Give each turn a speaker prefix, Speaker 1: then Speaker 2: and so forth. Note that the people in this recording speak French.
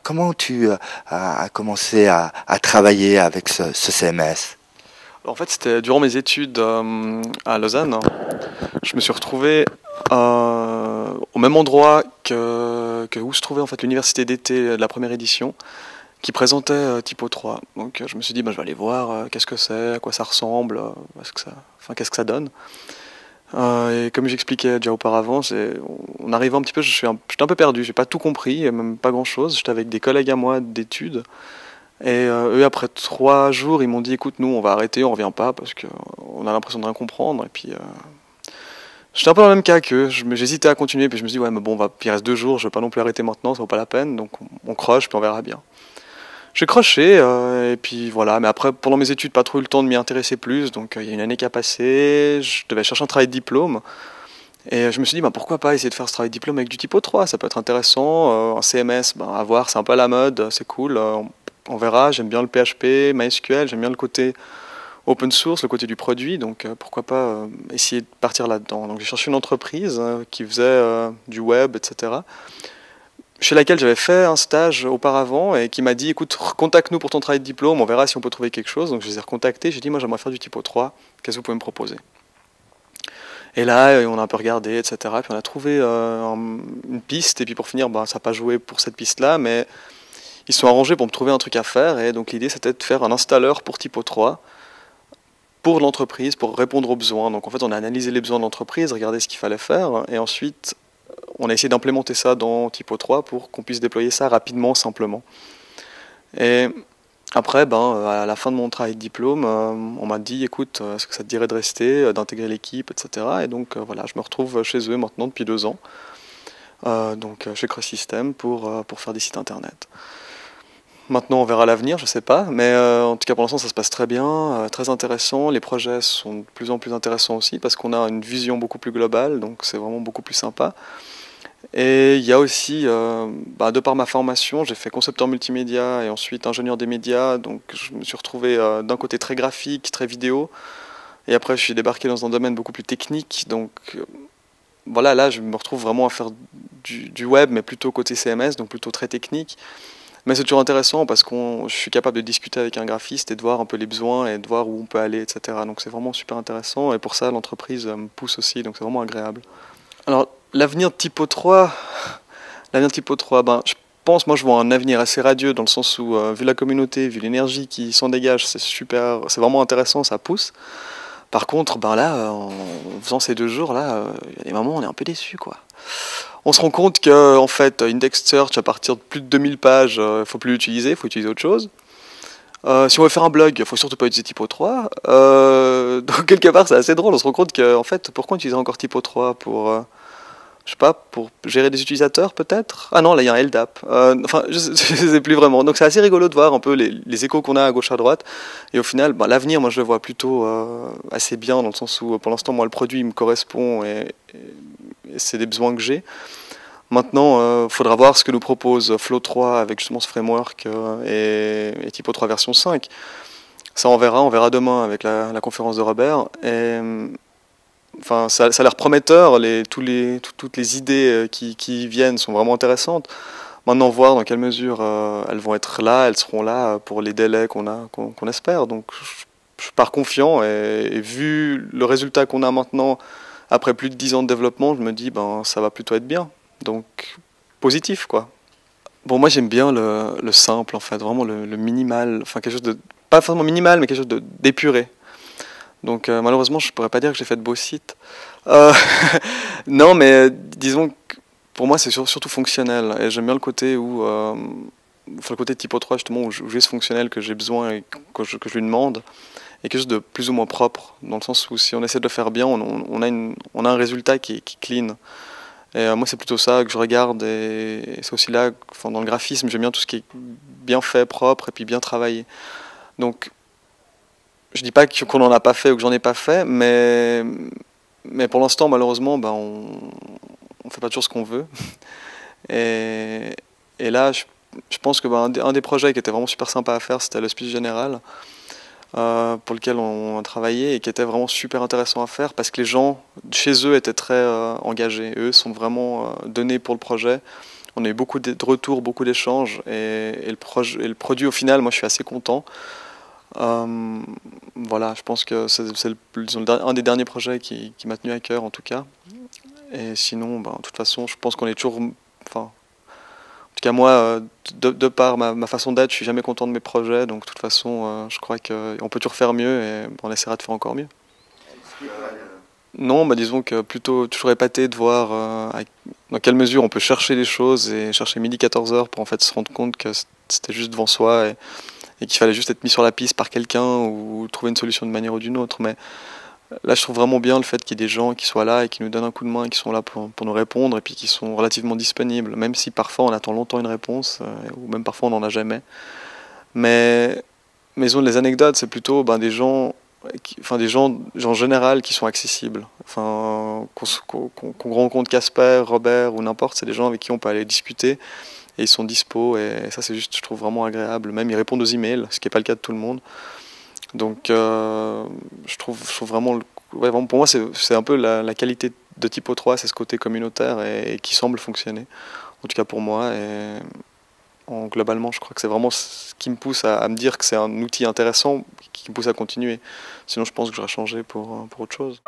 Speaker 1: Comment tu as commencé à travailler avec ce CMS?
Speaker 2: En fait, c'était durant mes études à Lausanne. Je me suis retrouvé au même endroit que où se trouvait en fait l'université d'été de la première édition, qui présentait Typo 3. Donc je me suis dit, je vais aller voir qu'est-ce que c'est, à quoi ça ressemble, qu'est-ce que ça donne. Et comme j'expliquais déjà auparavant, on arrivait un petit peu, j'étais un peu perdu, j'ai pas tout compris, et même pas grand-chose. J'étais avec des collègues à moi d'études. Et eux, après 3 jours, ils m'ont dit, écoute, nous, on va arrêter, on revient pas parce qu'on a l'impression de rien comprendre. Et puis, j'étais un peu dans le même cas qu'eux. J'hésitais à continuer, puis je me suis dit, ouais, mais bon, il reste 2 jours, je vais pas non plus arrêter maintenant, ça vaut pas la peine. Donc, on croche, puis on verra bien. J'ai croché, et puis voilà. Mais après, pendant mes études, pas trop eu le temps de m'y intéresser plus. Donc, il y a une année qui a passé, je devais chercher un travail de diplôme. Et je me suis dit, pourquoi pas essayer de faire ce travail de diplôme avec du Typo 3, ça peut être intéressant. Un CMS, à voir, c'est un peu à la mode, c'est cool. On verra, j'aime bien le PHP, MySQL, j'aime bien le côté open source, le côté du produit, donc pourquoi pas essayer de partir là-dedans. Donc j'ai cherché une entreprise qui faisait du web, etc., chez laquelle j'avais fait un stage auparavant et qui m'a dit, écoute, contacte-nous pour ton travail de diplôme, on verra si on peut trouver quelque chose. Donc je les ai recontactés, j'ai dit, moi j'aimerais faire du Typo 3, qu'est-ce que vous pouvez me proposer? Et là, on a un peu regardé, etc. Puis on a trouvé une piste, et puis pour finir, ça n'a pas joué pour cette piste-là, mais ils se sont arrangés pour me trouver un truc à faire, et donc l'idée c'était de faire un installeur pour Typo 3 pour l'entreprise, pour répondre aux besoins. Donc en fait, on a analysé les besoins de l'entreprise, regardé ce qu'il fallait faire, et ensuite on a essayé d'implémenter ça dans Typo 3 pour qu'on puisse déployer ça rapidement, simplement. Et après, à la fin de mon travail de diplôme, on m'a dit, écoute, est-ce que ça te dirait de rester, d'intégrer l'équipe, etc. Et donc voilà, je me retrouve chez eux maintenant depuis 2 ans, donc chez Cross System pour faire des sites internet. Maintenant, on verra l'avenir, je sais pas, mais en tout cas pour l'instant, ça se passe très bien, très intéressant. Les projets sont de plus en plus intéressants aussi parce qu'on a une vision beaucoup plus globale, donc c'est vraiment beaucoup plus sympa. Et il y a aussi, de par ma formation, j'ai fait concepteur multimédia et ensuite ingénieur des médias, donc je me suis retrouvé d'un côté très graphique, très vidéo, et après je suis débarqué dans un domaine beaucoup plus technique, donc voilà, là je me retrouve vraiment à faire du web, mais plutôt côté CMS, donc plutôt très technique. Mais c'est toujours intéressant parce que je suis capable de discuter avec un graphiste et de voir un peu les besoins et de voir où on peut aller, etc. Donc c'est vraiment super intéressant et pour ça l'entreprise me pousse aussi, donc c'est vraiment agréable. Alors l'avenir de Typo 3, l'avenir de Typo 3, je pense, moi je vois un avenir assez radieux dans le sens où vu la communauté, vu l'énergie qui s'en dégage, c'est super, c'est vraiment intéressant, ça pousse. Par contre, là, en faisant ces 2 jours là, il y a des moments où on est un peu déçu, quoi. On se rend compte que en fait, index search à partir de plus de 2000 pages, il faut plus l'utiliser, il faut utiliser autre chose. Si on veut faire un blog, il faut surtout pas utiliser Typo 3. Donc quelque part, c'est assez drôle. On se rend compte que en fait, pourquoi utiliser encore Typo 3 pour, je sais pas, pour gérer des utilisateurs peut-être. Ah non, là il y a un LDAP. Je sais plus vraiment. Donc c'est assez rigolo de voir un peu les échos qu'on a à gauche à droite. Et au final, l'avenir, moi je le vois plutôt assez bien dans le sens où pour l'instant, moi le produit il me correspond et c'est des besoins que j'ai. Maintenant, il faudra voir ce que nous propose Flow 3 avec justement ce framework et Typo 3 version 5. Ça, on verra demain avec la conférence de Robert. Et, enfin, ça a l'air prometteur, toutes les idées qui viennent sont vraiment intéressantes. Maintenant, voir dans quelle mesure elles vont être là, elles seront là pour les délais qu'on espère. Donc, je pars confiant et vu le résultat qu'on a maintenant, après plus de 10 ans de développement, je me dis, ça va plutôt être bien. Donc, positif, quoi. Bon, moi, j'aime bien le simple, en fait, vraiment le minimal, enfin, quelque chose de, pas forcément minimal, mais quelque chose d'épuré. Donc, malheureusement, je pourrais pas dire que j'ai fait de beaux sites. Euh, non, mais disons que pour moi, c'est surtout fonctionnel. Et j'aime bien le côté le côté Typo 3, justement, où j'ai ce fonctionnel que j'ai besoin et que je lui demande. Et quelque chose de plus ou moins propre, dans le sens où si on essaie de le faire bien, on a un résultat qui est clean. Et moi, c'est plutôt ça que je regarde. Et c'est aussi là, enfin, dans le graphisme, j'aime bien tout ce qui est bien fait, propre et puis bien travaillé. Donc, je dis pas qu'on n'en a pas fait ou que j'en ai pas fait, mais pour l'instant, malheureusement, on fait pas toujours ce qu'on veut. Et, et là, je pense que un des projets qui était vraiment super sympa à faire, c'était l'Hospice Général, pour lequel on a travaillé et qui était vraiment super intéressant à faire parce que les gens chez eux étaient très engagés. Eux sont vraiment donnés pour le projet. On a eu beaucoup de retours, beaucoup d'échanges et le produit au final, moi je suis assez content. Voilà, je pense que c'est un des derniers projets qui m'a tenu à cœur en tout cas. Et sinon, de toute façon, je pense qu'on est toujours... Enfin, en tout cas moi, de par ma façon d'être, je suis jamais content de mes projets. Donc de toute façon, je crois qu'on peut toujours faire mieux et on essaiera de faire encore mieux. Non, disons que plutôt toujours épaté de voir dans quelle mesure on peut chercher les choses et chercher midi 14 heures pour en fait se rendre compte que c'était juste devant soi et qu'il fallait juste être mis sur la piste par quelqu'un ou trouver une solution d'une manière ou d'une autre. Mais là, je trouve vraiment bien le fait qu'il y ait des gens qui soient là et qui nous donnent un coup de main, qui sont là pour nous répondre et puis qui sont relativement disponibles, même si parfois on attend longtemps une réponse ou même parfois on n'en a jamais. Mais les anecdotes, c'est plutôt des gens des gens en général qui sont accessibles. Enfin, qu'on rencontre Casper, Robert ou n'importe, c'est des gens avec qui on peut aller discuter et ils sont dispo et ça c'est juste, je trouve vraiment agréable. Même ils répondent aux emails, ce qui n'est pas le cas de tout le monde. Donc je trouve vraiment, ouais, vraiment, pour moi c'est un peu la qualité de Typo 3, c'est ce côté communautaire et qui semble fonctionner, en tout cas pour moi. Et globalement, je crois que c'est vraiment ce qui me pousse à me dire que c'est un outil intéressant qui me pousse à continuer. Sinon, je pense que j'aurais changé pour autre chose.